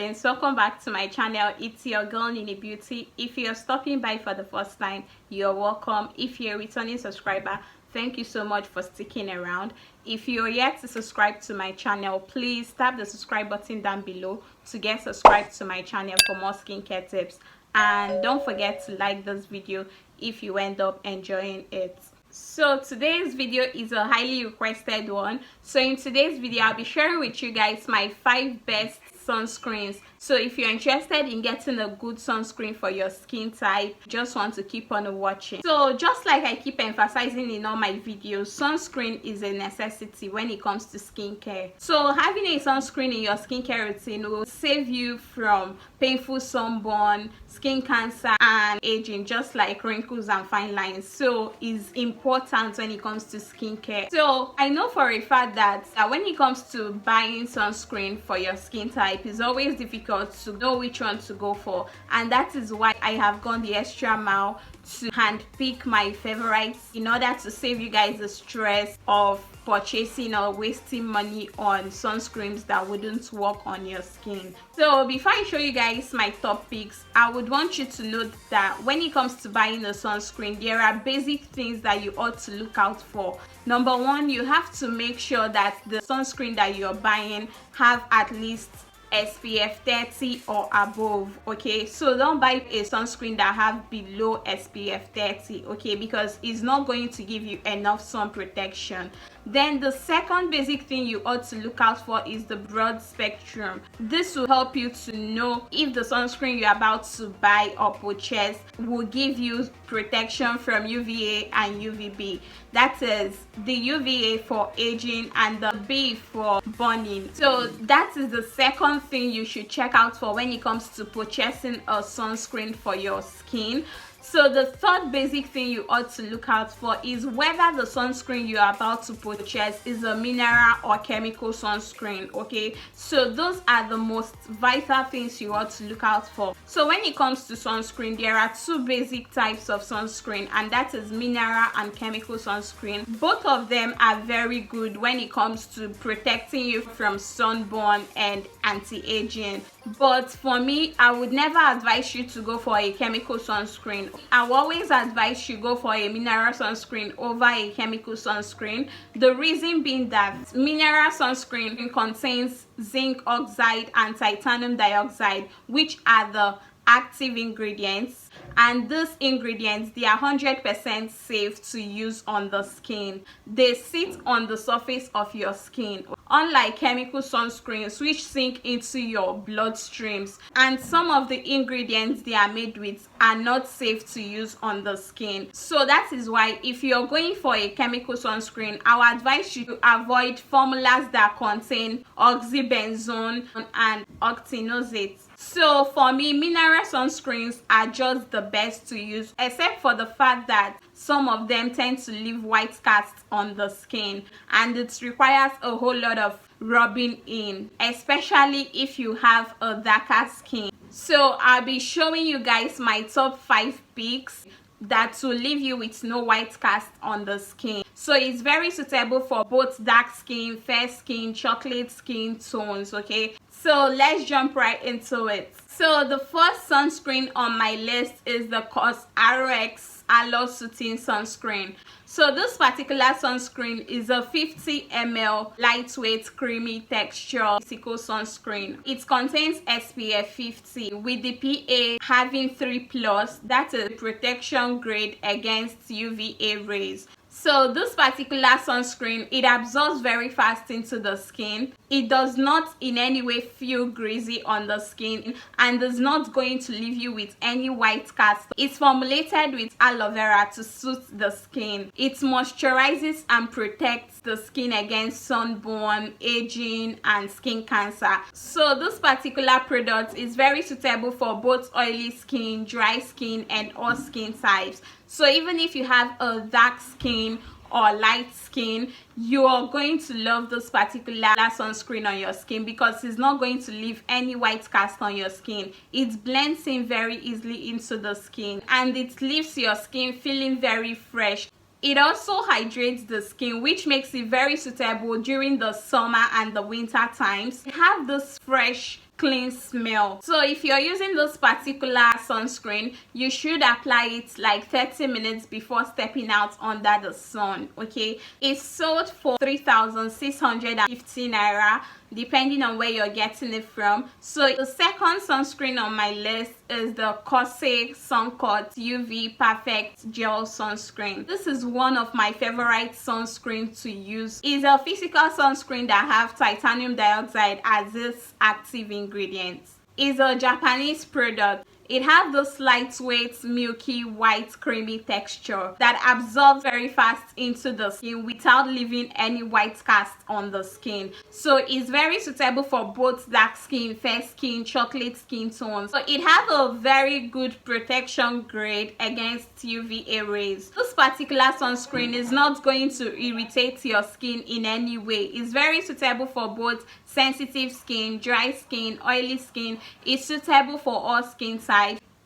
darlings, welcome back to my channel. It's your girl Nini Beauty. If you're stopping by for the first time, you're welcome. If you're a returning subscriber, thank you so much for sticking around. If you're yet to subscribe to my channel, please tap the subscribe button down below to get subscribed to my channel for more skincare tips, and don't forget to like this video if you end up enjoying it. So today's video is a highly requested one. So in today's video, I'll be sharing with you guys my 5 best sunscreens. So if you're interested in getting a good sunscreen for your skin type, just want to keep on watching. So just like I keep emphasizing in all my videos, sunscreen is a necessity when it comes to skincare. So having a sunscreen in your skincare routine will save you from painful sunburn, skin cancer, and aging, just like wrinkles and fine lines. So it's important when it comes to skincare. So I know for a fact that when it comes to buying sunscreen for your skin type, it's always difficult to know which one to go for, and that is why I have gone the extra mile to handpick my favorites in order to save you guys the stress of purchasing or wasting money on sunscreens that wouldn't work on your skin. So before I show you guys my top picks, I would want you to note that when it comes to buying a sunscreen, there are basic things that you ought to look out for. Number one, you have to make sure that the sunscreen that you're buying have at least SPF 30 or above. Okay, so don't buy a sunscreen that have below SPF 30, okay, because it's not going to give you enough sun protection. Then the second basic thing you ought to look out for is the broad spectrum. This will help you to know if the sunscreen you're about to buy or purchase will give you protection from UVA and UVB. That is the UVA for aging and the B for burning. So that is the second thing you should check out for when it comes to purchasing a sunscreen for your skin. So the third basic thing you ought to look out for is whether the sunscreen you are about to purchase is a mineral or chemical sunscreen. Okay, so those are the most vital things you ought to look out for. So when it comes to sunscreen, there are 2 basic types of sunscreen, and that is mineral and chemical sunscreen. Both of them are very good when it comes to protecting you from sunburn and anti-aging. But for me, I would never advise you to go for a chemical sunscreen. I will always advise you go for a mineral sunscreen over a chemical sunscreen. The reason being that mineral sunscreen contains zinc oxide and titanium dioxide, which are the active ingredients, and these ingredients, they are 100% safe to use on the skin. They sit on the surface of your skin, unlike chemical sunscreens which sink into your bloodstreams, and some of the ingredients they are made with are not safe to use on the skin. So that is why if you're going for a chemical sunscreen, I would advise you to avoid formulas that contain oxybenzone and octinoxate. So for me, mineral sunscreens are just the best to use, except for the fact that some of them tend to leave white casts on the skin, and it requires a whole lot of rubbing in, especially if you have a darker skin. So I'll be showing you guys my top 5 picks that will leave you with no white cast on the skin. So it's very suitable for both dark skin, fair skin, chocolate skin tones. Okay, so let's jump right into it. So the first sunscreen on my list is the COSRX Aloe Soothing Sunscreen. So this particular sunscreen is a 50 ml lightweight creamy texture physical sunscreen. It contains SPF 50 with the PA having 3+, that is protection grade against UVA rays. So this particular sunscreen, it absorbs very fast into the skin. It does not in any way feel greasy on the skin and is not going to leave you with any white cast. It's formulated with aloe vera to suit the skin. It moisturizes and protects the skin against sunburn, aging, and skin cancer. So this particular product is very suitable for both oily skin, dry skin, and all skin types. So even if you have a dark skin or light skin, you are going to love this particular sunscreen on your skin because it's not going to leave any white cast on your skin. It blends in very easily into the skin and it leaves your skin feeling very fresh. It also hydrates the skin, which makes it very suitable during the summer and the winter times. You have this fresh clean smell. So if you're using this particular sunscreen, you should apply it like 30 minutes before stepping out under the sun. Okay, it's sold for 3,650 naira, depending on where you're getting it from. So the second sunscreen on my list is the Kosei Suncut UV Perfect Gel Sunscreen. This is one of my favorite sunscreen to use. It's a physical sunscreen that have titanium dioxide as its active ingredient. It's a Japanese product. It has this lightweight, milky, white, creamy texture that absorbs very fast into the skin without leaving any white cast on the skin. So it's very suitable for both dark skin, fair skin, chocolate skin tones. So it has a very good protection grade against UVA rays. This particular sunscreen is not going to irritate your skin in any way. It's very suitable for both sensitive skin, dry skin, oily skin. It's suitable for all skin types.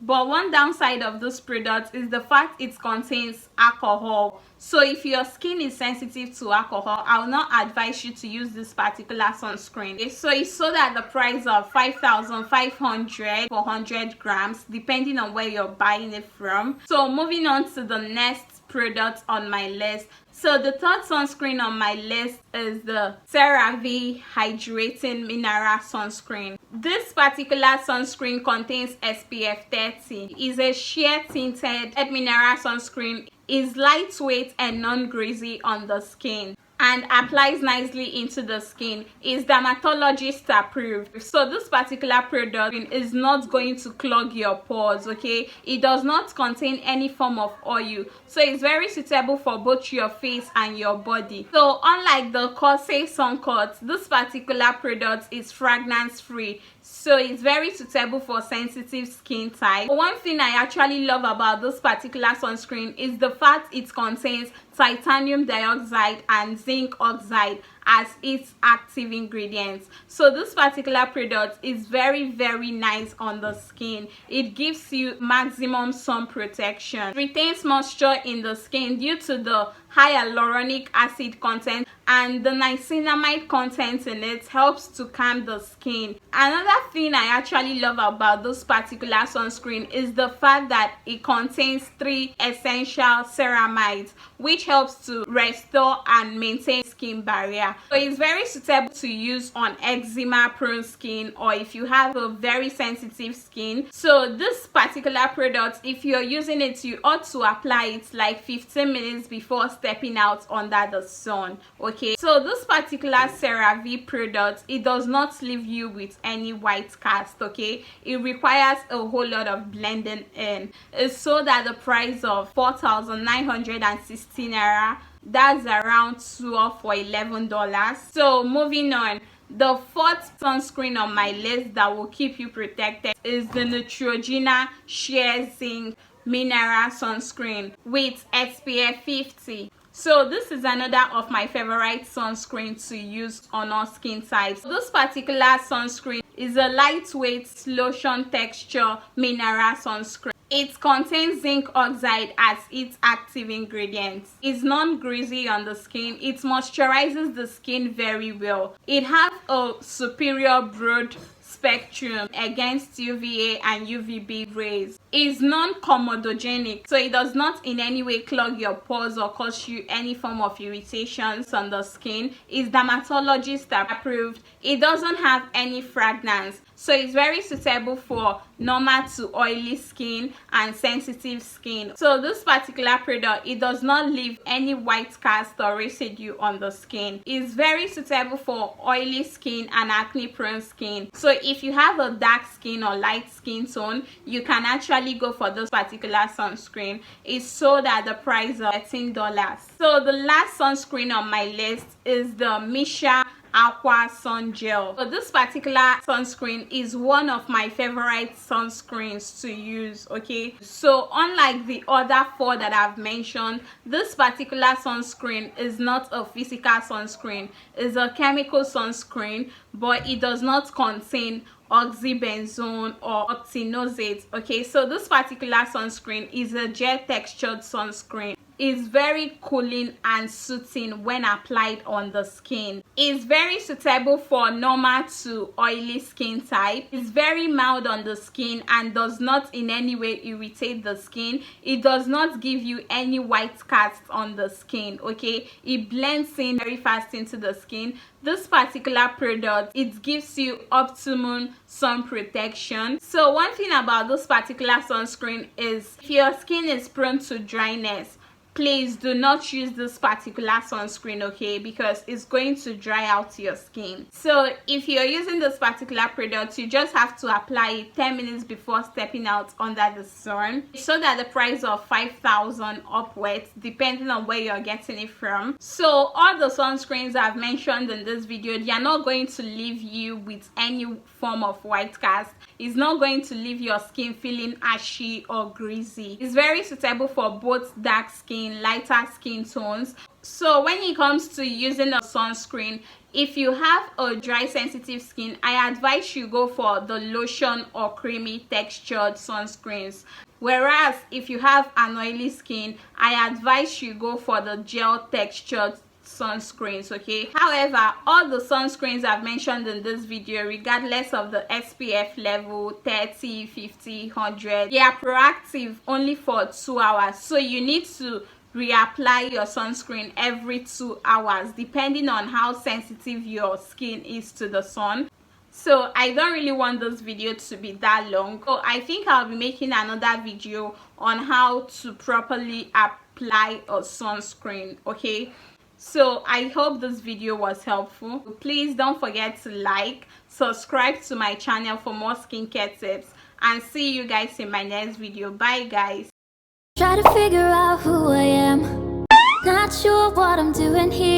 But one downside of this product is the fact it contains alcohol. So if your skin is sensitive to alcohol, I will not advise you to use this particular sunscreen. So it's sold at the price of 5,500 for 100 grams, depending on where you're buying it from. So moving on to the next product on my list. So the third sunscreen on my list is the CeraVe Hydrating Mineral Sunscreen. This particular sunscreen contains SPF 30. It's a sheer tinted mineral sunscreen. It's lightweight and non-greasy on the skin and applies nicely into the skin. Is dermatologist approved. So this particular product is not going to clog your pores. Okay, it does not contain any form of oil, so it's very suitable for both your face and your body. So unlike the Kosei Suncut, this particular product is fragrance free, so it's very suitable for sensitive skin type. One thing I actually love about this particular sunscreen is the fact it contains titanium dioxide and zinc oxide as its active ingredients. So this particular product is very nice on the skin. It gives you maximum sun protection, retains moisture in the skin due to the hyaluronic acid content, and the niacinamide content in it helps to calm the skin. Another thing I actually love about this particular sunscreen is the fact that it contains 3 essential ceramides, which helps to restore and maintain skin barrier. So it's very suitable to use on eczema prone skin or if you have a very sensitive skin. So this particular product, if you're using it, you ought to apply it like 15 minutes before stepping out under the sun. Okay, so this particular CeraVe product, it does not leave you with any white cast. Okay, it requires a whole lot of blending in. It's sold at the price of 4,916 naira. That's around 12 or $11. So moving on, the fourth sunscreen on my list that will keep you protected is the Neutrogena Sheer Zinc Mineral Sunscreen with SPF 50. So this is another of my favorite sunscreen to use on all skin types. This particular sunscreen is a lightweight lotion texture mineral sunscreen. It contains zinc oxide as its active ingredient. It's non-greasy on the skin. It moisturizes the skin very well. It has a superior broad spectrum against UVA and UVB rays. Is non-comedogenic, so it does not in any way clog your pores or cause you any form of irritations on the skin. Is dermatologist approved. It doesn't have any fragrance, so it's very suitable for normal to oily skin and sensitive skin. So this particular product, it does not leave any white cast or residue on the skin. It's very suitable for oily skin and acne prone skin. So if you have a dark skin or light skin tone, you can actually go for this particular sunscreen. It's sold at the price of $13. So the last sunscreen on my list is the Missha Aqua Sun Gel. So this particular sunscreen is one of my favorite sunscreens to use. Okay, so unlike the other 4 that I've mentioned, this particular sunscreen is not a physical sunscreen. It's a chemical sunscreen, but it does not contain oxybenzone or octinoxate. Okay, so this particular sunscreen is a gel textured sunscreen. is very cooling and soothing when applied on the skin. It's very suitable for normal to oily skin type. It's very mild on the skin and does not in any way irritate the skin. It does not give you any white cast on the skin, okay? It blends in very fast into the skin. This particular product, it gives you optimum sun protection. So one thing about this particular sunscreen is if your skin is prone to dryness, please do not use this particular sunscreen, okay, because it's going to dry out your skin. So if you're using this particular product, you just have to apply it 10 minutes before stepping out under the sun. So that the price of 5,000 upwards, depending on where you're getting it from. So all the sunscreens I've mentioned in this video, they are not going to leave you with any form of white cast. It's not going to leave your skin feeling ashy or greasy. It's very suitable for both dark skin, lighter skin tones. So when it comes to using a sunscreen, if you have a dry sensitive skin, I advise you go for the lotion or creamy textured sunscreens. Whereas if you have an oily skin, I advise you go for the gel textured sunscreens, okay? However, all the sunscreens I've mentioned in this video, regardless of the SPF level 30, 50, 100, they are proactive only for 2 hours. So you need to reapply your sunscreen every 2 hours depending on how sensitive your skin is to the sun. So I don't really want this video to be that long, so I think I'll be making another video on how to properly apply a sunscreen, okay? So I hope this video was helpful. Please don't forget to like, subscribe to my channel for more skincare tips, and see you guys in my next video. Bye guys. Try to figure out who I am, not sure what I'm doing here.